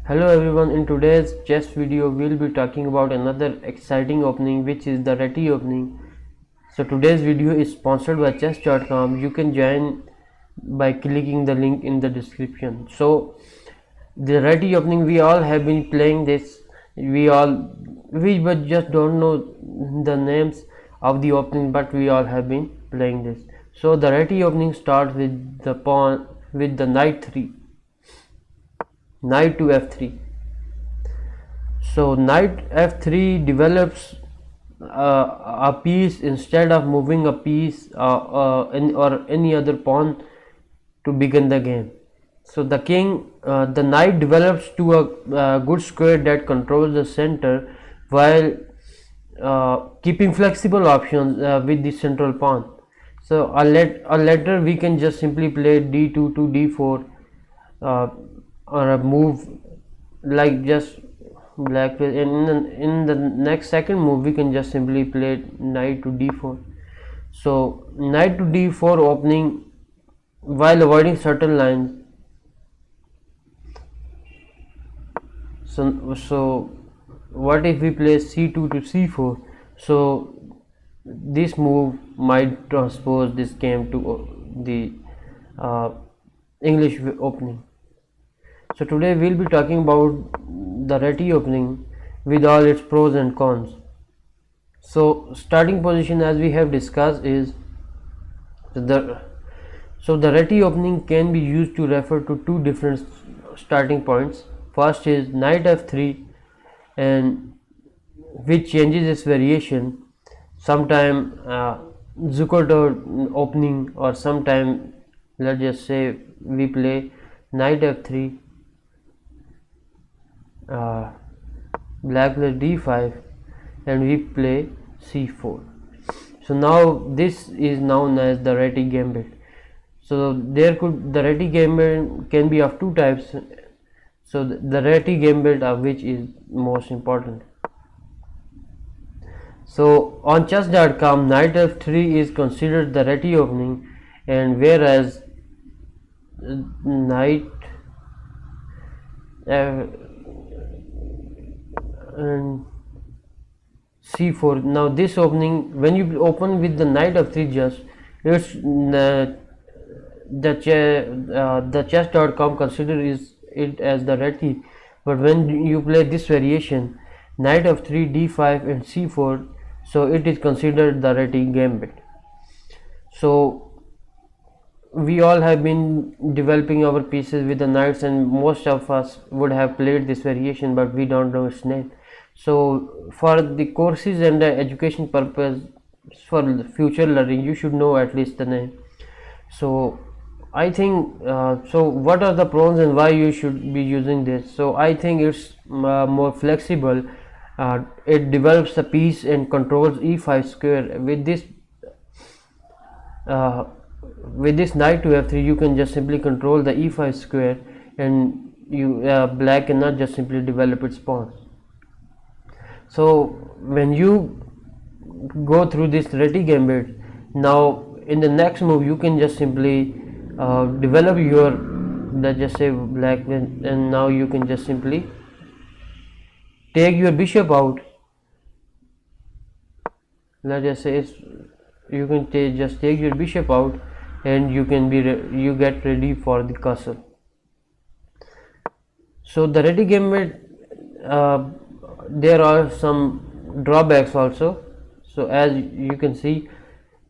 Hello everyone, in today's chess video we'll be talking about another exciting opening, which is the Reti opening. So today's video is sponsored by chess.com. You can join by clicking the link in the description. So the Reti opening, we all have been playing this. We but just don't know the names of the opening, but we all have been playing this. So the Reti opening starts with the pawn with the knight to f3. So knight f3 develops a piece instead of moving a piece or any other pawn to begin the game. So the knight develops to a good square that controls the center, while keeping flexible options with the central pawn. So later we can just simply play d2 to d4, or a move like just black, and in the next second move we can just simply play knight to d4. So knight to d4 opening while avoiding certain lines. So what if we play c2 to c4? So this move might transpose this game to the English opening. So today we'll be talking about the Reti opening with all its pros and cons. So starting position, as we have discussed, is the Reti opening can be used to refer to two different starting points. First is knight f3, and which changes its variation. Sometime Zuckerto opening, or sometime let's just say we play knight f3, black plays d5, and we play c4. So now this is known as the Reti gambit. So the Reti gambit can be of two types. So the Reti gambit of which is most important. So on chess.com, knight f3 is considered the Reti opening, and whereas knight and c4. Now this opening, when you open with the knight f3, just it's the chess.com considers it as the Reti, but when you play this variation, knight f3, d5 and c4, so it is considered the Reti gambit. So we all have been developing our pieces with the knights, and most of us would have played this variation, but we don't know its name. So for the courses and the education purpose, for the future learning, you should know at least the name. So I think so what are the pros and why you should be using this? So I think it's more flexible. It develops the piece and controls e5 square. With this knight to f3, you can just simply control the e5 square, and you black cannot just simply develop its pawn. So when you go through this Reti gambit, now in the next move you can just simply develop your, let's just say black, and now you can just simply take your bishop out. Let's just say you can just take your bishop out, and you can you get ready for the castle. So the Reti gambit, there are some drawbacks also. So as you can see,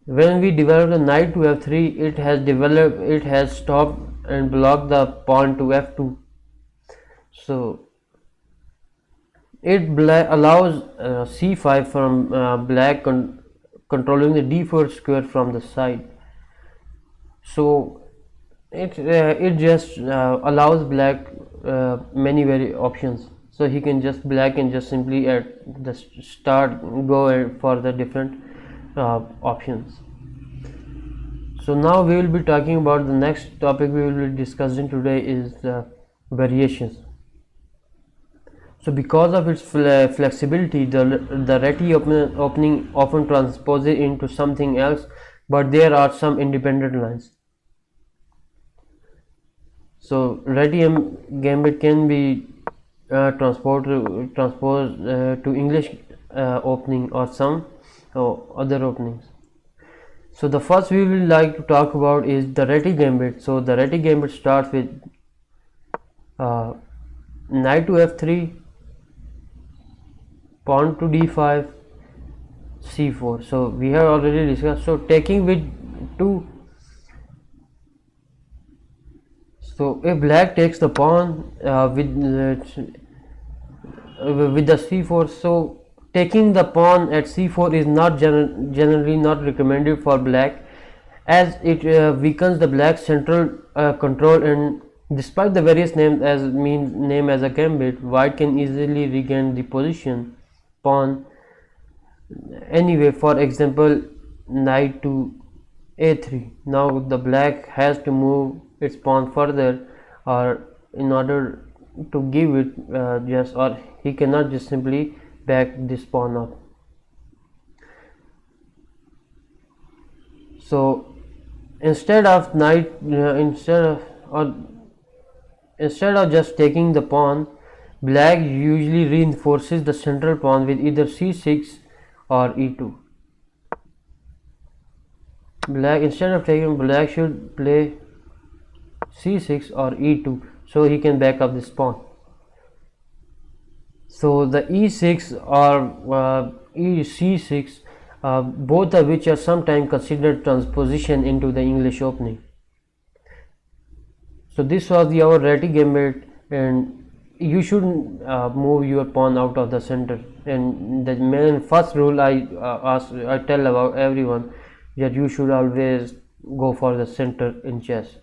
when we develop the knight to f3, it has stopped and blocked the pawn to f2. So it allows c5 from black controlling the d4 square from the side. So it just allows black many options. So black can just simply at the start go for the different options. So now we will be talking about the next topic we will be discussing today is variations. So because of its flexibility, the Reti opening often transposes into something else, but there are some independent lines. So Reti gambit can be transpose to English opening or some other openings. So the first we will like to talk about is the Réti gambit. So the Réti gambit starts with knight to f3, pawn to d5, c4. So we have already discussed. So taking with 2. So if black takes the pawn with the c4, so taking the pawn at c4 is not generally not recommended for black, as it weakens the black's central control, and despite the various names as a gambit, white can easily regain the position pawn anyway. For example, knight to a3. Now the black has to move its pawn further, or in order to give it or he cannot just simply back this pawn up. So instead of just taking the pawn, black usually reinforces the central pawn with either c6 or e2. Instead of taking, black should play c6 or e2 so he can back up this pawn. So the e6 or c6, both of which are sometimes considered transposition into the English opening. So this was our Réti gambit, and you should move your pawn out of the center. And the main first rule I tell about everyone, that you should always go for the center in chess.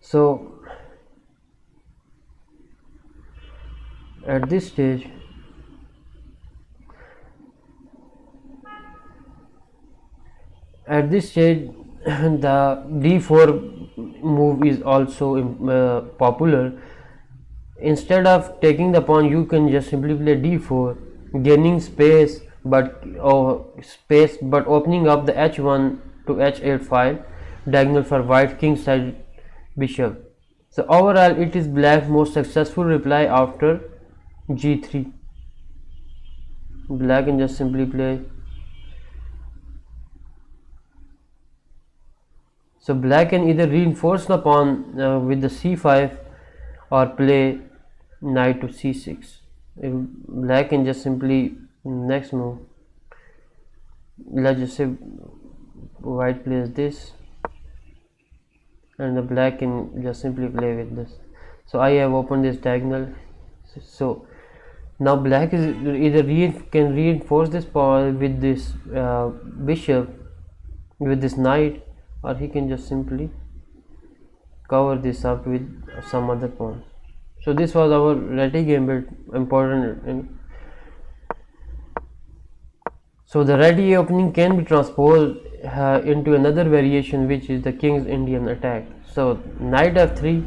So at this stage the d4 move is also popular. Instead of taking the pawn, you can just simply play d4, gaining space but opening up the h1 to h8 file diagonal for white kingside bishop. So overall it is black's most successful reply after g3. Black can just simply play. So black can either reinforce the pawn with the c5 or play knight to c6. If black can just simply, next move, let's just say white plays this, and the black can just simply play with this. So I have opened this diagonal. So now black is either can reinforce this pawn with this bishop, with this knight, or he can just simply cover this up with some other pawn. So this was our Réti gambit, important. So the Réti opening can be transposed into another variation, which is the King's Indian attack. So knight f3.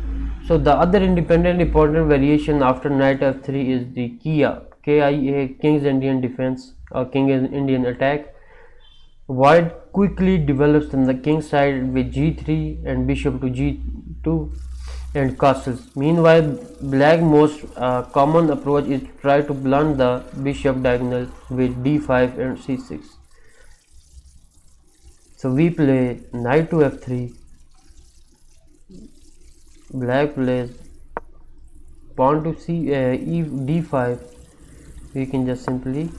So the other independent important variation after knight f3 is the KIA, King's Indian defense or King's Indian attack. White quickly develops on the king side with g3 and bishop to g2 and castles. Meanwhile, black most common approach is to try to blunt the bishop diagonal with d5 and c6. So we play knight to f3, black plays pawn to d5. We can just simply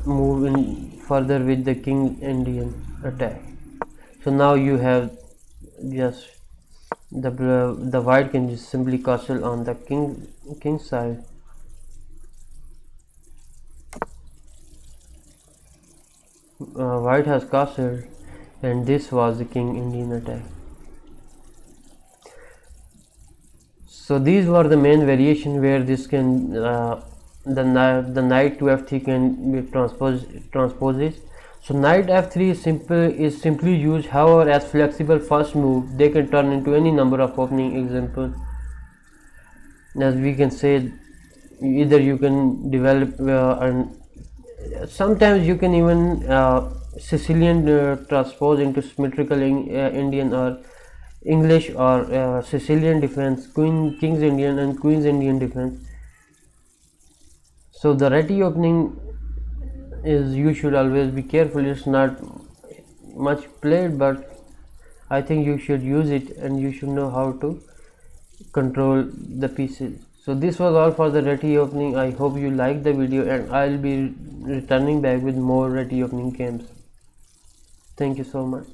move in further with the King Indian attack. So now you have just the white can just simply castle on the king side. White has castled, and this was the King Indian attack. So these were the main variation where this can the knight to f3 can be transposes. So knight f3 is simply used. However, as flexible first move, they can turn into any number of opening. Example, as we can say, either you can develop and sometimes you can even Sicilian transpose into symmetrical Indian, or English or Sicilian defense, King's Indian and Queen's Indian defense. So the Réti opening is, you should always be careful. It's not much played, but I think you should use it and you should know how to control the pieces. So this was all for the Réti opening. I hope you liked the video, and I'll be returning back with more Réti opening games. Thank you so much.